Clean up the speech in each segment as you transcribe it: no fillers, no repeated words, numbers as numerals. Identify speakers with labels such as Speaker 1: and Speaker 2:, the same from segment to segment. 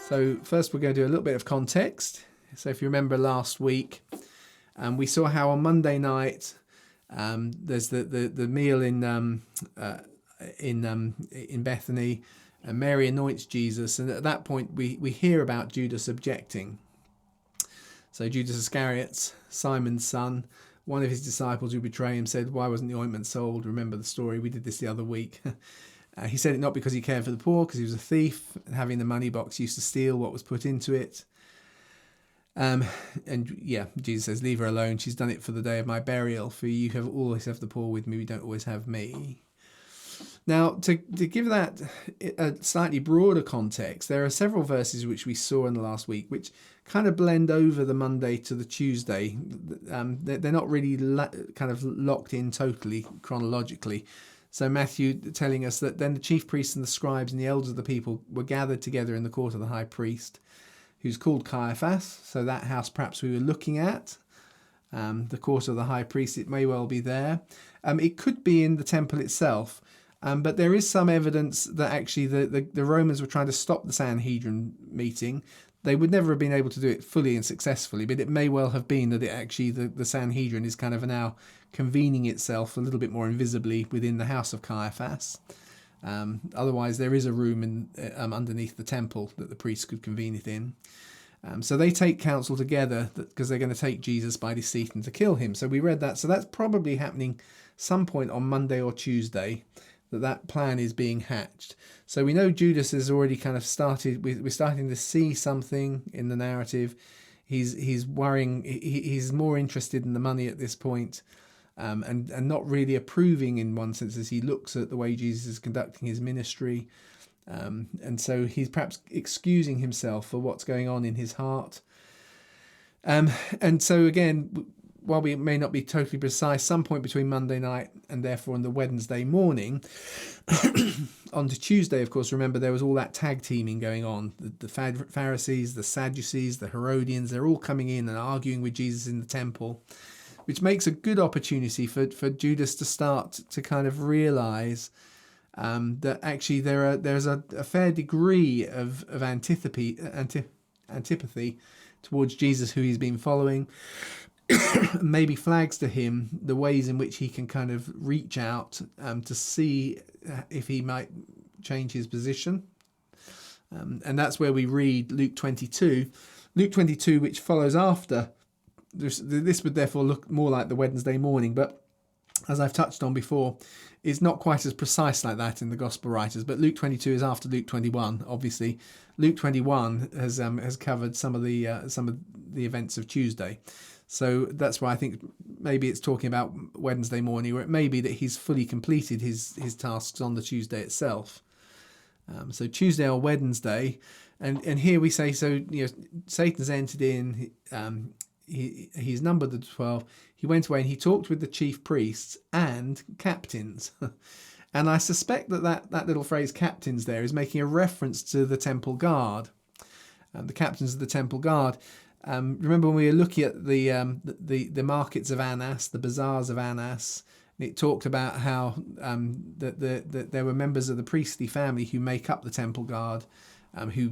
Speaker 1: So first we're going to do a little bit of context. So if you remember last week, we saw how on Monday night there's the meal in Bethany, and Mary anoints Jesus, and at that point we hear about Judas objecting. So Judas Iscariot, Simon's son, one of his disciples who betrayed him, said, "Why wasn't the ointment sold?" Remember the story, we did this the other week. He said it not because he cared for the poor, because he was a thief, and having the money box used to steal what was put into it. And yeah, Jesus says, "Leave her alone. She's done it for the day of my burial. For you have always have the poor with me. We don't always have me." Now, to give that a slightly broader context, there are several verses which we saw in the last week, which kind of blend over the Monday to the Tuesday. They're not really kind of locked in totally chronologically. So Matthew telling us that then the chief priests and the scribes and the elders of the people were gathered together in the court of the high priest, who's called Caiaphas. So that house perhaps we were looking at, the court of the high priest, it may well be there. It could be in the temple itself, but there is some evidence that actually the Romans were trying to stop the Sanhedrin meeting. They would never have been able to do it fully and successfully, but it may well have been that it actually the Sanhedrin is kind of now convening itself a little bit more invisibly within the house of Caiaphas. Otherwise, there is a room underneath the temple that the priests could convene it in. So they take counsel together because they're going to take Jesus by deceit and to kill him. So we read that. So that's probably happening some point on Monday or Tuesday, that plan is being hatched. So we know Judas has already kind of started. We're starting to see something in the narrative. He's worrying. He's more interested in the money at this point, and not really approving in one sense as he looks at the way Jesus is conducting his ministry. And so he's perhaps excusing himself for what's going on in his heart. And so again, while we may not be totally precise, some point between Monday night and therefore on the Wednesday morning, on to Tuesday, of course, remember there was all that tag teaming going on. The Pharisees, the Sadducees, the Herodians, they're all coming in and arguing with Jesus in the temple, which makes a good opportunity for Judas to start to kind of realise that actually there's a fair degree of antipathy towards Jesus, who he's been following. Maybe flags to him the ways in which he can kind of reach out to see if he might change his position. And that's where we read Luke 22, which follows after. This would therefore look more like the Wednesday morning, but as I've touched on before, it's not quite as precise like that in the Gospel writers. But Luke 22 is after Luke 21. Obviously, Luke 21 has covered some of the events of Tuesday. So that's why I think maybe it's talking about Wednesday morning, or it may be that he's fully completed his tasks on the Tuesday itself. So Tuesday or Wednesday, and here we say, so Satan's entered in. He's numbered the 12. He went away and he talked with the chief priests and captains. And I suspect that little phrase "captains" there is making a reference to the temple guard, the captains of the temple guard. Remember when we were looking at the markets of Annas, the bazaars of Annas, and it talked about how that there were members of the priestly family who make up the temple guard, who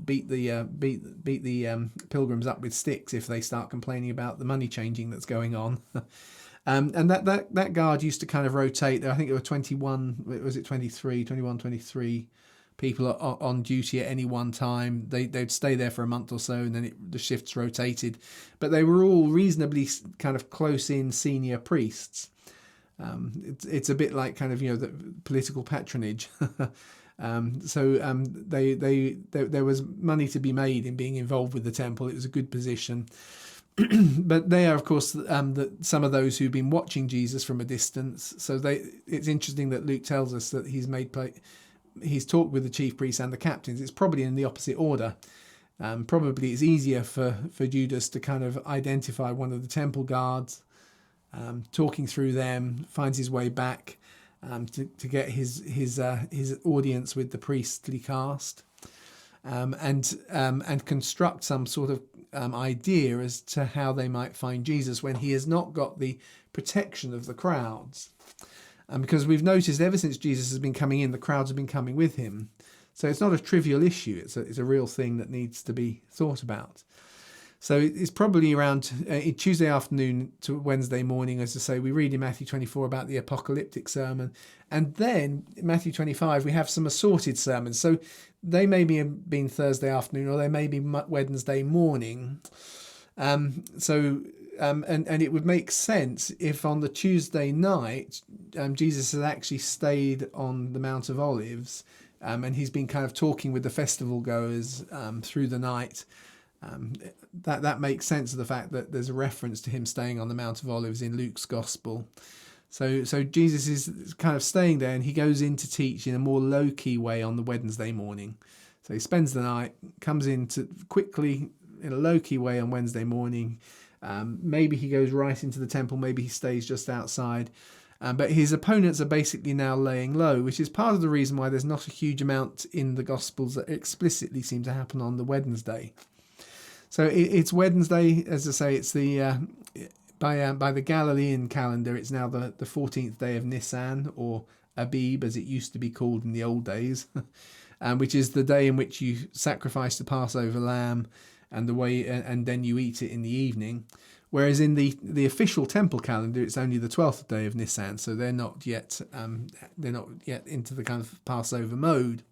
Speaker 1: beat the pilgrims up with sticks if they start complaining about the money changing that's going on. And that guard used to kind of rotate. I think there were 23 people on duty at any one time. They'd stay there for a month or so, and then the shifts rotated. But they were all reasonably kind of close-in senior priests. It's a bit like kind of the political patronage. There was money to be made in being involved with the temple. It was a good position. But they are, of course, some of those who've been watching Jesus from a distance. So it's interesting that Luke tells us that he's talked with the chief priests and the captains. It's probably in the opposite order. Probably it's easier for Judas to kind of identify one of the temple guards, talking through them, finds his way back to get his audience with the priestly caste, and construct some sort of idea as to how they might find Jesus when he has not got the protection of the crowds. Because we've noticed ever since Jesus has been coming in, the crowds have been coming with him. So it's not a trivial issue. It's a real thing that needs to be thought about. So it's probably around Tuesday afternoon to Wednesday morning, as I say, we read in Matthew 24 about the apocalyptic sermon. And then in Matthew 25, we have some assorted sermons. So they may be been Thursday afternoon, or they may be Wednesday morning. And it would make sense if on the Tuesday night, Jesus has actually stayed on the Mount of Olives, and he's been kind of talking with the festival goers through the night. That makes sense of the fact that there's a reference to him staying on the Mount of Olives in Luke's Gospel. So Jesus is kind of staying there, and he goes in to teach in a more low-key way on the Wednesday morning. So he spends the night, comes in to quickly in a low-key way on Wednesday morning. Maybe he goes right into the temple, maybe he stays just outside. But his opponents are basically now laying low, which is part of the reason why there's not a huge amount in the Gospels that explicitly seem to happen on the Wednesday. So it's Wednesday, as I say, it's the by the Galilean calendar, it's now the 14th day of Nisan, or Abib, as it used to be called in the old days, which is the day in which you sacrifice the Passover lamb, and then you eat it in the evening. Whereas in the official temple calendar, it's only the 12th day of Nisan, so they're not yet into the kind of Passover mode.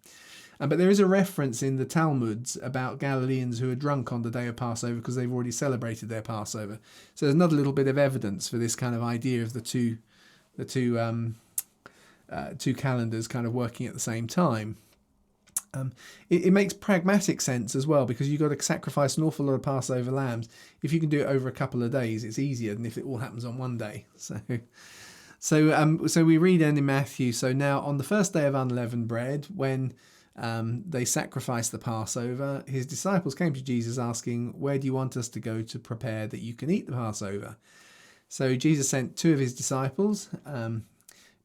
Speaker 1: But there is a reference in the Talmuds about Galileans who are drunk on the day of Passover because they've already celebrated their Passover. So there's another little bit of evidence for this kind of idea of the two calendars kind of working at the same time. It makes pragmatic sense as well, because you've got to sacrifice an awful lot of Passover lambs. If you can do it over a couple of days, it's easier than if it all happens on one day. So we read in Matthew, so now on the first day of unleavened bread, when they sacrificed the Passover, his disciples came to Jesus asking, "Where do you want us to go to prepare that you can eat the Passover?" So Jesus sent two of his disciples,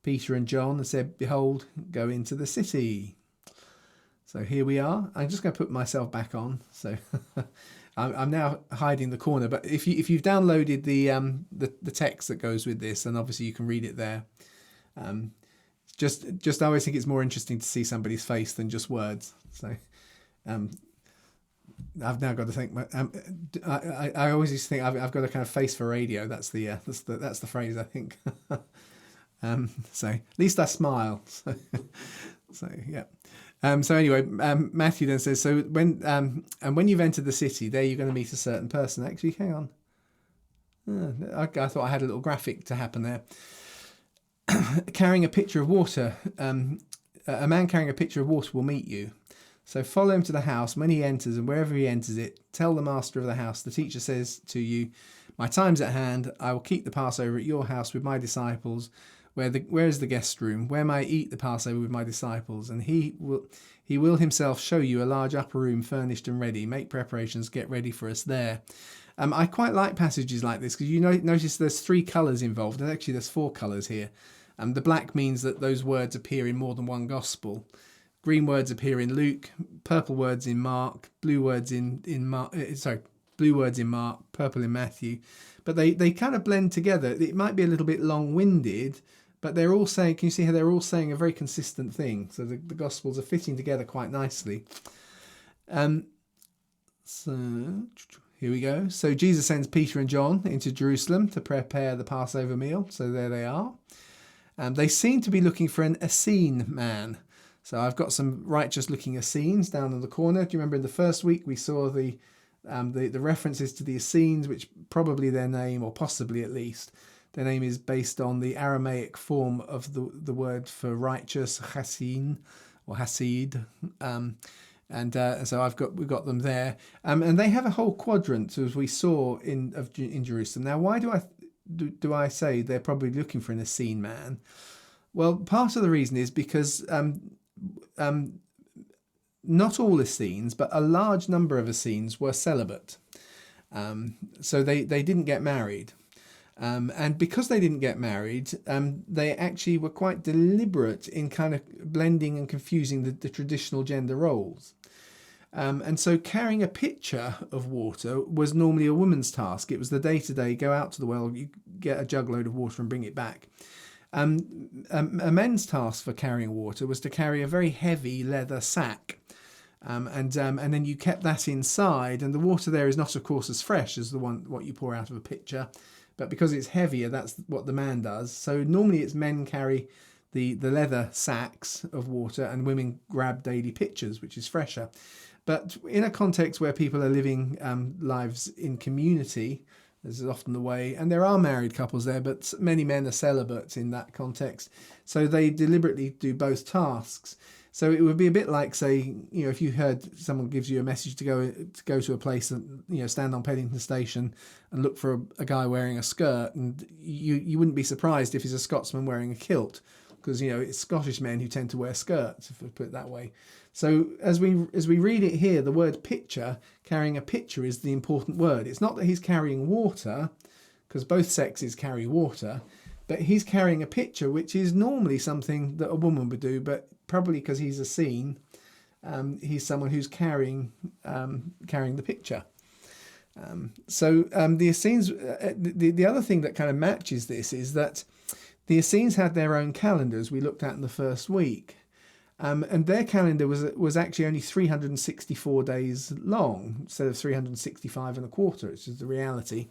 Speaker 1: Peter and John, and said, "Behold, go into the city." So here we are. I'm just going to put myself back on. So I'm now hiding the corner. But if you've downloaded the text that goes with this, then obviously you can read it there. Just I always think it's more interesting to see somebody's face than just words. So I've now got to think. I always used to think I've got a kind of face for radio. That's the phrase, I think. So at least I smile. So yeah. So anyway, Matthew then says, so when you've entered the city, there you're going to meet a certain person. Actually, hang on. I thought I had a little graphic to happen there. Carrying a pitcher of water. A man carrying a pitcher of water will meet you. So follow him to the house. When he enters, and wherever he enters it, tell the master of the house, the teacher says to you, "My time's at hand. I will keep the Passover at your house with my disciples. Where is the guest room? Where may I eat the Passover with my disciples?" And he will himself show you a large upper room furnished and ready. Make preparations, get ready for us there. I quite like passages like this, because you notice there's three colours involved, and actually there's four colours here. The black means that those words appear in more than one gospel. Green words appear in Luke, purple words in Mark, blue words in Mark, purple in Matthew. But they kind of blend together. It might be a little bit long-winded, but they're all saying, can you see how they're all saying a very consistent thing? So the Gospels are fitting together quite nicely. So here we go. So Jesus sends Peter and John into Jerusalem to prepare the Passover meal. So there they are. They seem to be looking for an Essene man. So I've got some righteous-looking Essenes down in the corner. Do you remember in the first week we saw the references to the Essenes, which probably their name, or possibly at least, their name is based on the Aramaic form of the word for righteous, Hasin or Hasid. So we've got them there, and they have a whole quadrant, as we saw in Jerusalem. Now, why do I say they're probably looking for an Essene man? Well, part of the reason is because not all Essenes, but a large number of Essenes were celibate, so they didn't get married. And because they didn't get married, they actually were quite deliberate in kind of blending and confusing the traditional gender roles. And so carrying a pitcher of water was normally a woman's task. It was the day-to-day, go out to the well, you get a jug load of water and bring it back. A men's task for carrying water was to carry a very heavy leather sack. And then you kept that inside, and the water there is not, of course, as fresh as what you pour out of a pitcher, but because it's heavier, that's what the man does. So normally it's men carry the leather sacks of water, and women grab daily pitchers, which is fresher. But in a context where people are living lives in community, this is often the way, and there are married couples there, but many men are celibates in that context, so they deliberately do both tasks. So it would be a bit like, say, if you heard someone gives you a message to go to a place and stand on Paddington Station and look for a guy wearing a skirt, and you wouldn't be surprised if he's a Scotsman wearing a kilt, because it's Scottish men who tend to wear skirts, if we put it that way. So as we read it here, the word pitcher, carrying a pitcher, is the important word. It's not that he's carrying water, because both sexes carry water, but he's carrying a pitcher, which is normally something that a woman would do, but probably because he's a scene, he's someone who's carrying the pitcher. The Essenes, the other thing that kind of matches this is that the Essenes had their own calendars we looked at in the first week. And their calendar was actually only 364 days long instead of 365 and a quarter, which is the reality.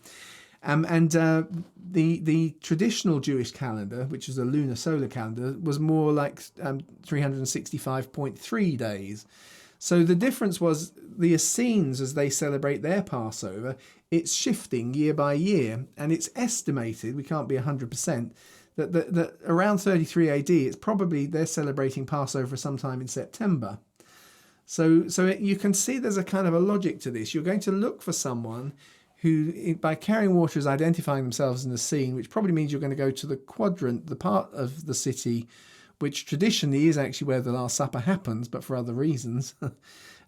Speaker 1: The traditional Jewish calendar, which is a lunar solar calendar, was more like 365.3 days. So the difference was the Essenes, as they celebrate their Passover, it's shifting year by year, and it's estimated, we can't be 100%, that around 33 AD, it's probably they're celebrating Passover sometime in September. So you can see there's a kind of a logic to this. You're going to look for someone who, by carrying water, is identifying themselves in the scene, which probably means you're going to go to the quadrant, the part of the city, which traditionally is actually where the Last Supper happens, but for other reasons,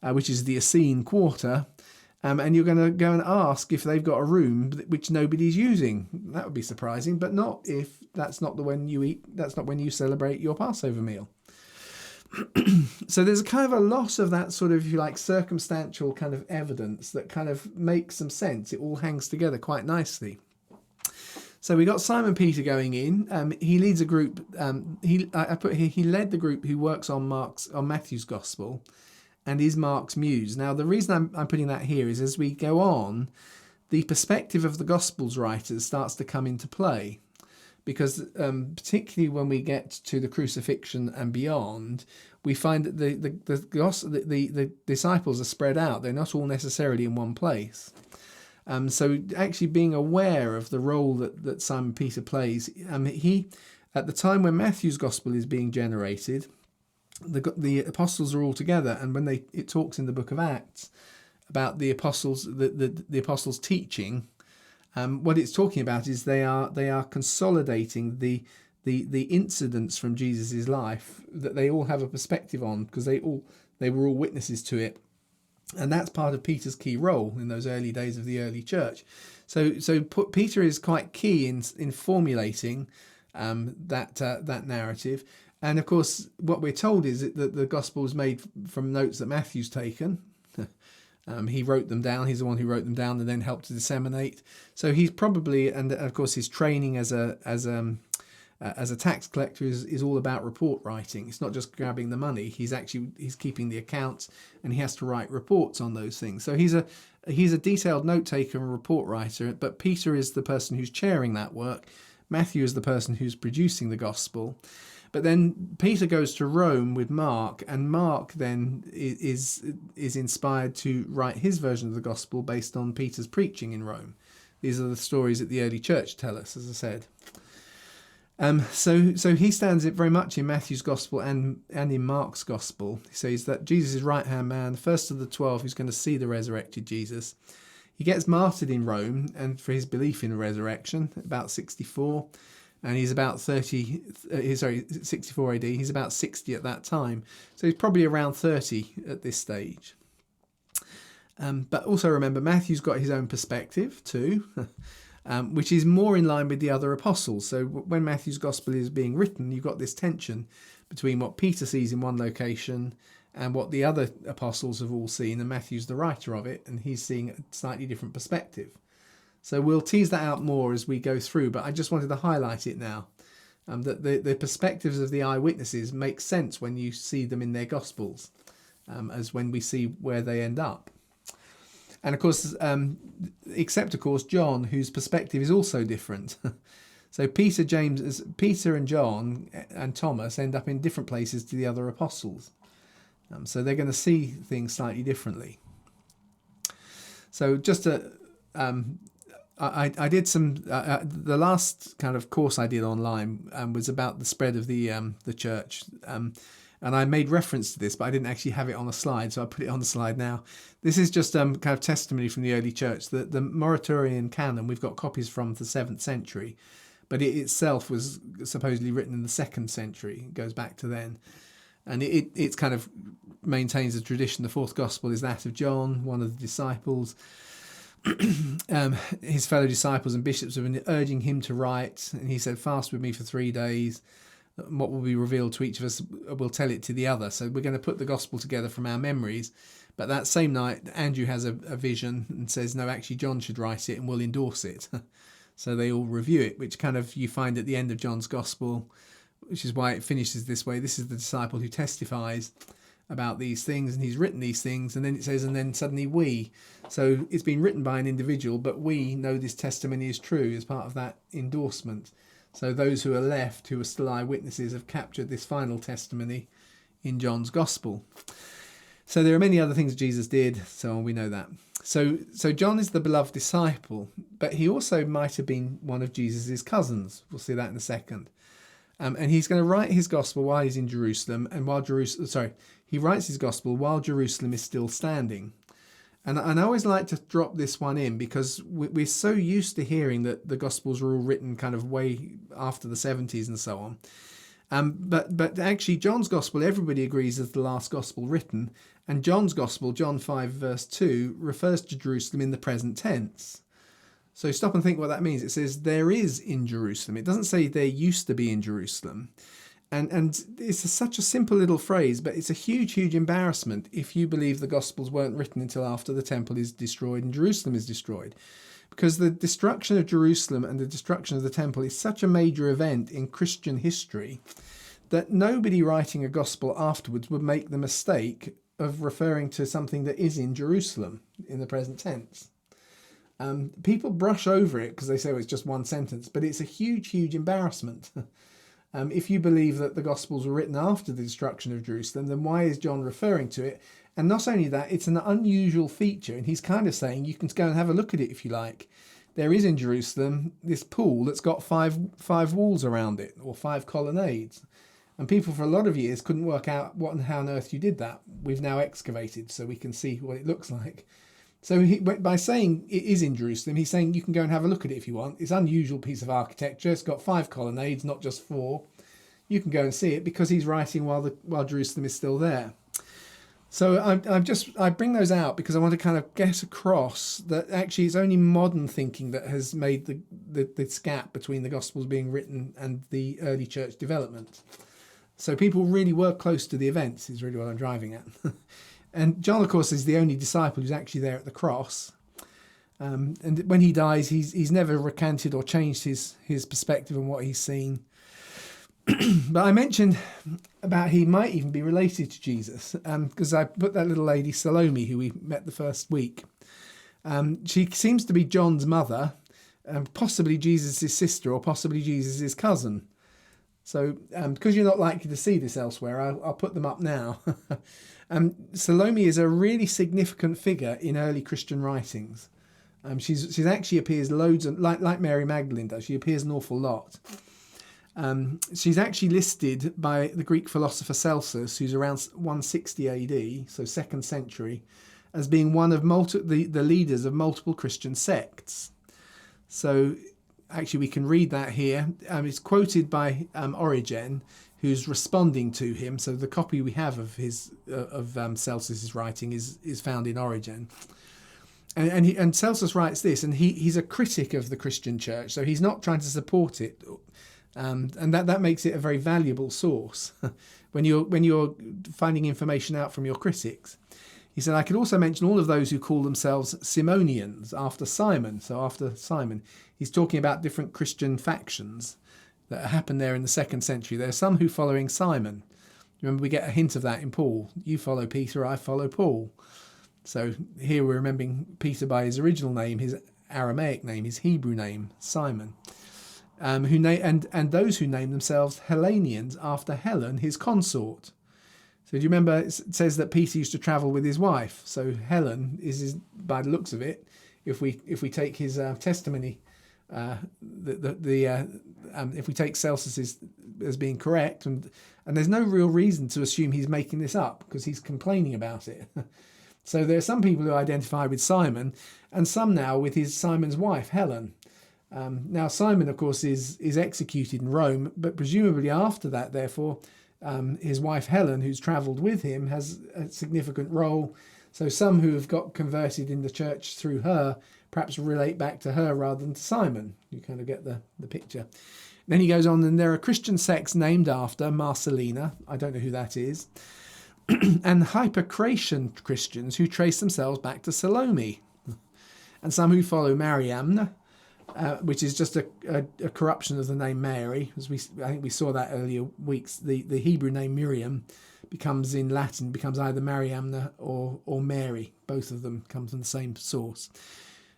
Speaker 1: which is the Essene Quarter. And you're going to go and ask if they've got a room which nobody's using. That would be surprising, but not if that's not when you celebrate your Passover meal. So there's a kind of a loss of that sort of, if you like, circumstantial kind of evidence that kind of makes some sense. It all hangs together quite nicely. So we got Simon Peter going in. He leads a group. I put here, he led the group who works on Matthew's Gospel, and is Mark's muse. Now, the reason I'm putting that here is as we go on, the perspective of the Gospels writers starts to come into play. Because particularly when we get to the crucifixion and beyond, we find that the disciples are spread out. They're not all necessarily in one place. So actually being aware of the role that Simon Peter plays, he at the time when Matthew's Gospel is being generated, the apostles are all together, and when it talks in the book of Acts about the apostles, the apostles teaching. What it's talking about is they are consolidating the incidents from Jesus' life that they all have a perspective on, because they were all witnesses to it, and that's part of Peter's key role in those early days of the early church. So Peter is quite key in formulating that narrative, and of course what we're told is that the gospel is made from notes that Matthew's taken. He wrote them down. He's the one who wrote them down and then helped to disseminate. So he's probably, and of course his training as a tax collector is all about report writing. It's not just grabbing the money. He's keeping the accounts, and he has to write reports on those things. So he's a detailed note taker and report writer. But Peter is the person who's chairing that work. Matthew is the person who's producing the gospel. But then Peter goes to Rome with Mark, and Mark then is inspired to write his version of the gospel based on Peter's preaching in Rome. These are the stories that the early church tell us, as I said. So he stands it very much in Matthew's gospel and in Mark's gospel. He says that Jesus is right-hand man, first of the 12 who's going to see the resurrected Jesus. He gets martyred in Rome and for his belief in the resurrection, about 64. And he's about 64 AD. He's about 60 at that time. So he's probably around 30 at this stage. But also remember, Matthew's got his own perspective too, which is more in line with the other apostles. So when Matthew's gospel is being written, you've got this tension between what Peter sees in one location and what the other apostles have all seen. And Matthew's the writer of it, and he's seeing a slightly different perspective. So we'll tease that out more as we go through, but I just wanted to highlight it now. That the perspectives of the eyewitnesses make sense when you see them in their Gospels, as when we see where they end up. And of course, except of course John, whose perspective is also different. So Peter and John and Thomas end up in different places to the other apostles. So they're going to see things slightly differently. So just I did some. The last kind of course I did online was about the spread of the church, and I made reference to this, but I didn't actually have it on a slide, so I put it on the slide now. This is just kind of testimony from the early church. The Moratorian canon we've got copies from the 7th century, but it itself was supposedly written in the 2nd century. It goes back to then, and it's kind of maintains the tradition. The 4th gospel is that of John, one of the disciples. His fellow disciples and bishops have been urging him to write, and he said, "Fast with me for 3 days. What will be revealed to each of us, we'll tell it to the other." So we're going to put the gospel together from our memories. But that same night, Andrew has a vision and says, "No, actually, John should write it, and we'll endorse it." So they all review it, which kind of you find at the end of John's gospel, which is why it finishes this way. This is the disciple who testifies about these things, and he's written these things, and then it says, and then suddenly we. So it's been written by an individual, but we know this testimony is true as part of that endorsement. So those who are left, who are still eyewitnesses, have captured this final testimony in John's gospel. So there are many other things Jesus did, so we know that. So John is the beloved disciple, but he also might have been one of Jesus's cousins. We'll see that in a second. And he's going to write his gospel while he's in Jerusalem, and he writes his gospel while Jerusalem is still standing. And I always like to drop this one in because we're so used to hearing that the gospels were all written kind of way after the 70s and so on. But actually John's gospel, everybody agrees, is the last gospel written. And John's gospel, John 5 verse 2, refers to Jerusalem in the present tense. So stop and think what that means. It says there is in Jerusalem. It doesn't say there used to be in Jerusalem. And it's such a simple little phrase, but it's a huge, huge embarrassment if you believe the Gospels weren't written until after the temple is destroyed and Jerusalem is destroyed. Because the destruction of Jerusalem and the destruction of the temple is such a major event in Christian history that nobody writing a Gospel afterwards would make the mistake of referring to something that is in Jerusalem in the present tense. People brush over it because they say, it's just one sentence, but it's a huge, huge embarrassment. If you believe that the Gospels were written after the destruction of Jerusalem, then why is John referring to it? And not only that, it's an unusual feature, and he's kind of saying you can go and have a look at it if you like. There is in Jerusalem this pool that's got five walls around it, or 5 colonnades. And people for a lot of years couldn't work out what and how on earth you did that. We've now excavated so we can see what it looks like. So by saying it is in Jerusalem, he's saying you can go and have a look at it if you want. It's an unusual piece of architecture. It's got 5 colonnades, not just 4. You can go and see it because he's writing while Jerusalem is still there. So I bring those out because I want to kind of get across that actually it's only modern thinking that has made this gap between the Gospels being written and the early church development. So people really were close to the events is really what I'm driving at. And John, of course, is the only disciple who's actually there at the cross. And when he dies, he's never recanted or changed his perspective on what he's seen. But I mentioned about he might even be related to Jesus because I put that little lady, Salome, who we met the first week. She seems to be John's mother, possibly Jesus' sister or possibly Jesus' cousin. So because you're not likely to see this elsewhere, I'll put them up now. Salome is a really significant figure in early Christian writings. She actually appears loads, like Mary Magdalene does. She appears an awful lot. She's actually listed by the Greek philosopher Celsus, who's around 160 AD, so 2nd century, as being one of the leaders of multiple Christian sects. So actually we can read that here. It's quoted by Origen, who's responding to him. So the copy we have of Celsus's writing is found in Origen. And Celsus writes this, and he's a critic of the Christian church, so he's not trying to support it. And that makes it a very valuable source when you're finding information out from your critics. He said, I could also mention all of those who call themselves Simonians after Simon. So after Simon, he's talking about different Christian factions that happened there in the 2nd century. There are some who following Simon. Remember, we get a hint of that in Paul. You follow Peter, I follow Paul. So here we're remembering Peter by his original name, his Aramaic name, his Hebrew name, Simon. And those who name themselves Hellenians after Helen, his consort. So do you remember it says that Peter used to travel with his wife? So Helen is by the looks of it, if we take his testimony, if we take Celsus's as being correct, and there's no real reason to assume he's making this up because he's complaining about it. So there are some people who identify with Simon, and some now with Simon's wife Helen. Now Simon, of course, is executed in Rome, but presumably after that, therefore, his wife Helen, who's travelled with him, has a significant role. So some who have got converted in the church through her perhaps relate back to her rather than to Simon. You kind of get the picture. Then he goes on, and there are Christian sects named after Marcelina, I don't know who that is, and Hypercratian Christians who trace themselves back to Salome, and some who follow Mariamne, which is just a corruption of the name Mary. As I think we saw that earlier weeks. The Hebrew name Miriam becomes in Latin becomes either Mariamne or Mary. Both of them come from the same source.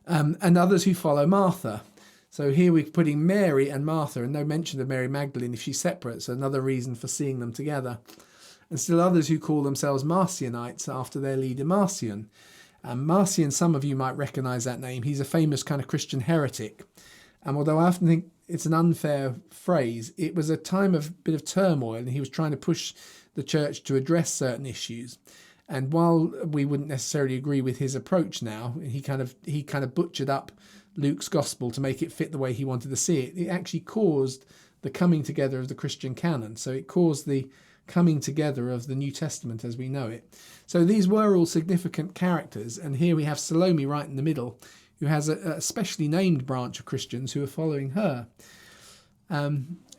Speaker 1: And others who follow Martha. So here we're putting Mary and Martha, and no mention of Mary Magdalene if she's separate. So another reason for seeing them together. And still others who call themselves Marcionites after their leader Marcion. Marcion, some of you might recognise that name. He's a famous kind of Christian heretic. And although I often think it's an unfair phrase, it was a time of bit of turmoil, and he was trying to push the church to address certain issues. And while we wouldn't necessarily agree with his approach now, he kind of butchered up Luke's gospel to make it fit the way he wanted to see it. It actually caused the coming together of the Christian canon. So it caused the coming together of the New Testament as we know it. So these were all significant characters, and here we have Salome right in the middle, who has a specially named branch of Christians who are following her.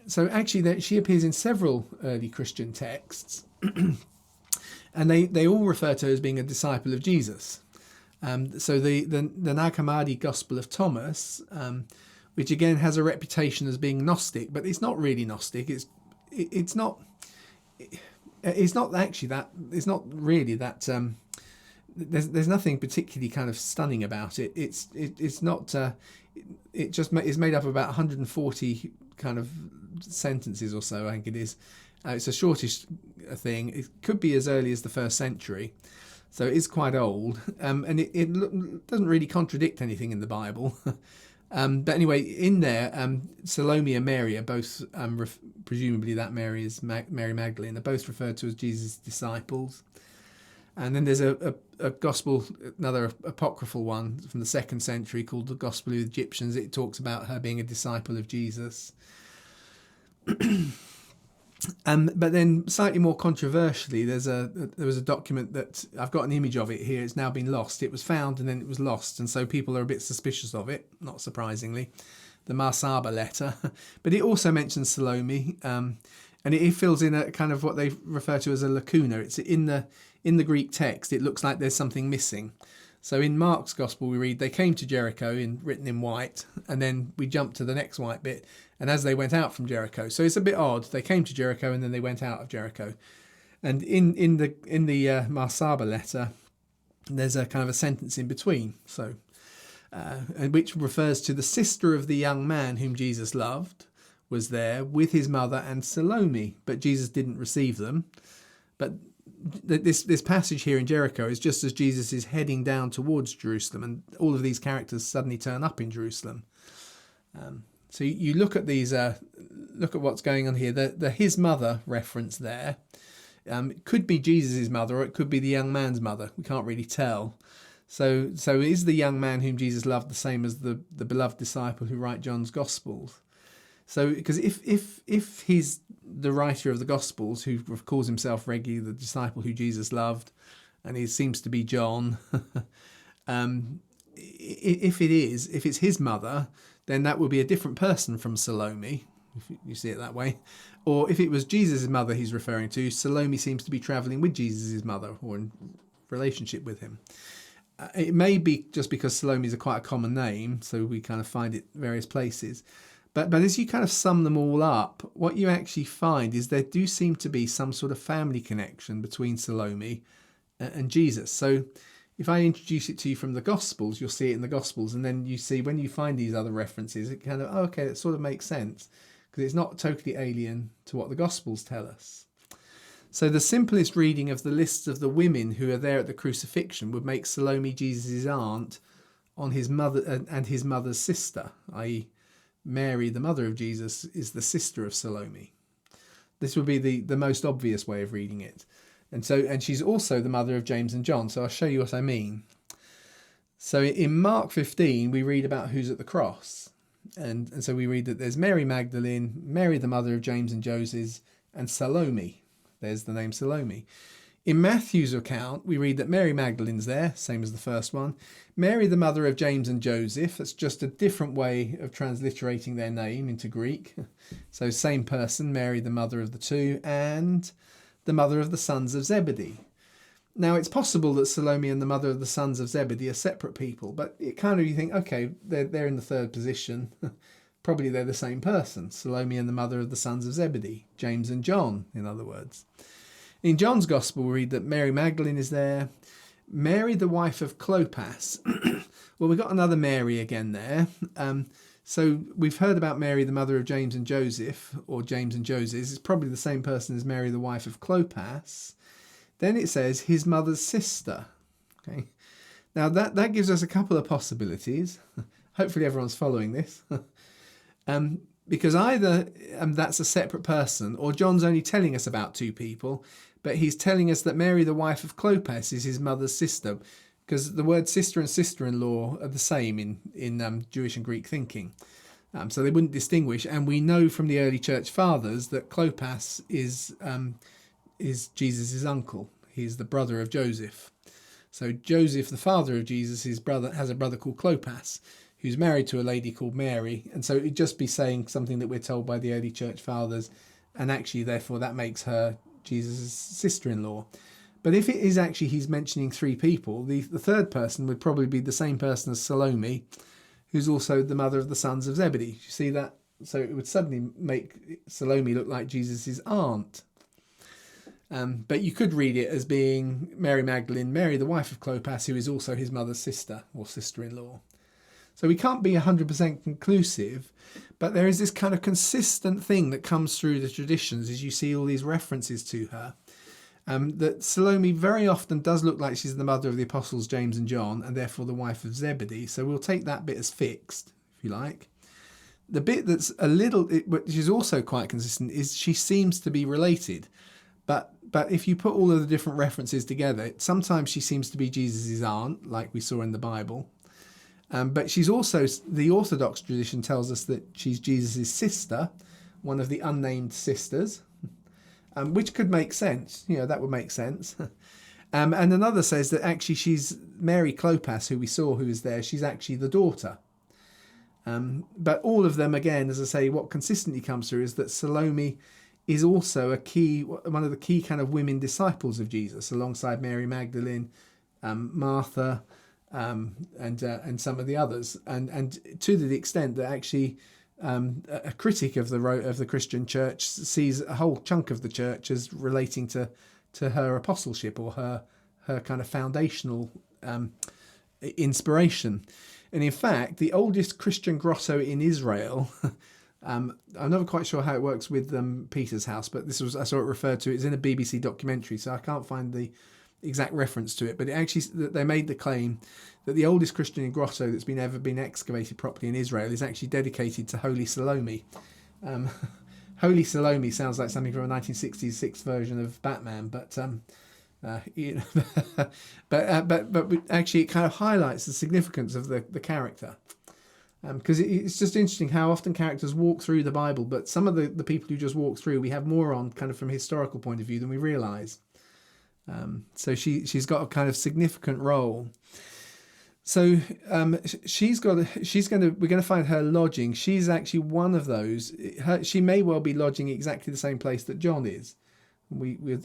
Speaker 1: So actually she appears in several early Christian texts, and they all refer to her as being a disciple of Jesus. So the Nag Hammadi Gospel of Thomas, which again has a reputation as being Gnostic, but it's not really Gnostic. It's not actually that. It's not really that. There's nothing particularly kind of stunning about it. It's not. It just is made up of about 140 kind of sentences or so. I think it is. It's a shortish thing. It could be as early as the 1st century, so it is quite old. And it doesn't really contradict anything in the Bible. But anyway, in there, Salome and Mary are both, presumably that Mary is Mary Magdalene, are both referred to as Jesus' disciples. And then there's a gospel, another apocryphal one from the 2nd century called the Gospel of the Egyptians. It talks about her being a disciple of Jesus. But then slightly more controversially, there was a document that I've got an image of it here. It's now been lost. It was found and then it was lost, and so people are a bit suspicious of it, not surprisingly. The Marsaba letter, but it also mentions Salome, and it fills in a kind of what they refer to as a lacuna. It's in the Greek text. It looks like there's something missing. So in Mark's Gospel, we read, they came to Jericho, written in white, and then we jump to the next white bit, and as they went out from Jericho. So it's a bit odd. They came to Jericho, and then they went out of Jericho. And in the Marsaba letter, there's a kind of a sentence in between, so which refers to the sister of the young man whom Jesus loved was there with his mother and Salome, but Jesus didn't receive them. But this passage here in Jericho is just as Jesus is heading down towards Jerusalem, and all of these characters suddenly turn up in Jerusalem. So you look at these, look at what's going on here. The his mother reference there, it could be Jesus' mother, or it could be the young man's mother. We can't really tell. So is the young man whom Jesus loved the same as the beloved disciple who write John's Gospels? So, because if he's the writer of the Gospels, who calls himself regularly the disciple who Jesus loved, and he seems to be John, if it's his mother, then that would be a different person from Salome, if you see it that way. Or if it was Jesus' mother he's referring to, Salome seems to be travelling with Jesus' mother, or in relationship with him. It may be just because Salome is quite a common name, so we kind of find it various places. But as you kind of sum them all up, what you actually find is there do seem to be some sort of family connection between Salome and Jesus. So if I introduce it to you from the Gospels, you'll see it in the Gospels, and then you see when you find these other references, it kind of, oh, okay, that sort of makes sense, because it's not totally alien to what the Gospels tell us. So the simplest reading of the lists of the women who are there at the crucifixion would make Salome Jesus' aunt on his mother and his mother's sister, i.e. Mary, the mother of Jesus, is the sister of Salome. This would be the most obvious way of reading it. And she's also the mother of James and John. So I'll show you what I mean. So in Mark 15, we read about who's at the cross. And so we read that there's Mary Magdalene, Mary the mother of James and Joseph, and Salome. There's the name Salome. In Matthew's account, we read that Mary Magdalene's there, same as the first one. Mary the mother of James and Joseph, that's just a different way of transliterating their name into Greek. So same person, Mary the mother of the two, and the mother of the sons of Zebedee. Now, it's possible that Salome and the mother of the sons of Zebedee are separate people, but it kind of, you think, okay, they're in the third position. Probably they're the same person. Salome and the mother of the sons of Zebedee, James and John, in other words. In John's Gospel, we read that Mary Magdalene is there. Mary, the wife of Clopas. Well, we've got another Mary again there. So we've heard about Mary, the mother of James and Joseph, or James and Joseph. It's probably the same person as Mary, the wife of Clopas. Then it says his mother's sister. Okay. Now that gives us a couple of possibilities. Hopefully everyone's following this. Because either that's a separate person, or John's only telling us about two people, but he's telling us that Mary, the wife of Clopas, is his mother's sister, because the word sister and sister-in-law are the same in Jewish and Greek thinking. So they wouldn't distinguish. And we know from the early church fathers that Clopas is Jesus' uncle. He's the brother of Joseph. So Joseph, the father of Jesus, his brother, has a brother called Clopas, who's married to a lady called Mary. And so it'd just be saying something that we're told by the early church fathers. And actually, therefore, that makes her Jesus' sister-in-law. But if it is actually he's mentioning three people, the third person would probably be the same person as Salome, who's also the mother of the sons of Zebedee. You see that? So it would suddenly make Salome look like Jesus' aunt. But you could read it as being Mary Magdalene, Mary the wife of Clopas, who is also his mother's sister or sister-in-law. So we can't be 100% conclusive, but there is this kind of consistent thing that comes through the traditions as you see all these references to her. That Salome very often does look like she's the mother of the apostles James and John, and therefore the wife of Zebedee. So we'll take that bit as fixed, if you like. The bit that's which is also quite consistent, is she seems to be related. But if you put all of the different references together, sometimes she seems to be Jesus' aunt, like we saw in the Bible. But she's also, the Orthodox tradition tells us that she's Jesus' sister, one of the unnamed sisters. Which could make sense. That would make sense. And another says that actually she's Mary Clopas, who we saw, who is there. She's actually the daughter. But all of them, again, as I say, what consistently comes through is that Salome is also one of the key kind of women disciples of Jesus, alongside Mary Magdalene, Martha, and some of the others. And to the extent that actually a critic of the Christian church sees a whole chunk of the church as relating to her apostleship or her kind of foundational inspiration. And in fact, the oldest Christian grotto in Israel, I'm never quite sure how it works with Peter's house, but I saw it referred to. It's in a BBC documentary, so I can't find the exact reference to it. But they made the claim that the oldest Christian grotto that's ever been excavated properly in Israel is actually dedicated to Holy Salome. Holy Salome sounds like something from a 1966 version of Batman, but but actually it kind of highlights the significance of the character. Because it's just interesting how often characters walk through the Bible, but some of the people who just walk through, we have more on kind of from a historical point of view than we realise. So she's got a kind of significant role. So we're going to find her lodging. She's actually one of those. She may well be lodging exactly the same place that John is.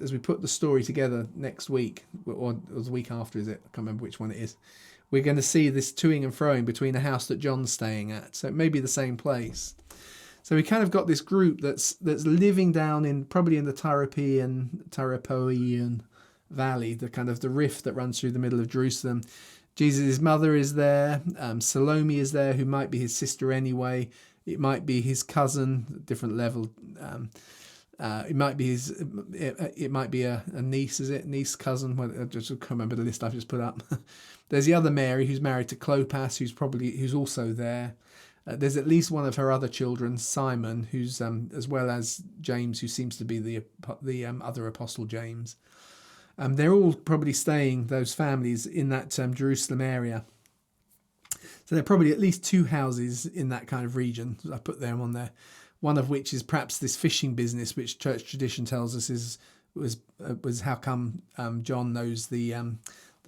Speaker 1: As we put the story together next week, or the week after, is it? I can't remember which one it is. We're going to see this toing and froing between the house that John's staying at. So it may be the same place. So we kind of got this group that's living down in probably in the Tarapoean valley, the kind of the rift that runs through the middle of Jerusalem. Jesus' mother is there. Salome is there, who might be his sister anyway. It might be his cousin, different level. It might be it might be a niece, is it? Niece, cousin. Well, I just can't remember the list I've just put up. There's the other Mary who's married to Clopas, who's also there. There's at least one of her other children, Simon, who's as well as James, who seems to be the other apostle James. They're all probably staying, those families, in that Jerusalem area. So there are probably at least 2 houses in that kind of region. I put them on there. One of which is perhaps this fishing business, which church tradition tells us was how come John knows the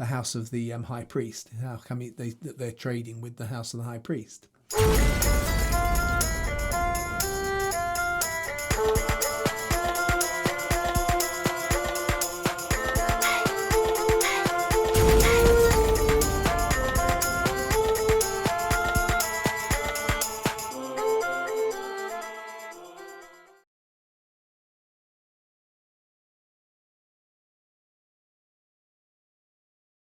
Speaker 1: house of the high priest. How come they're trading with the house of the high priest?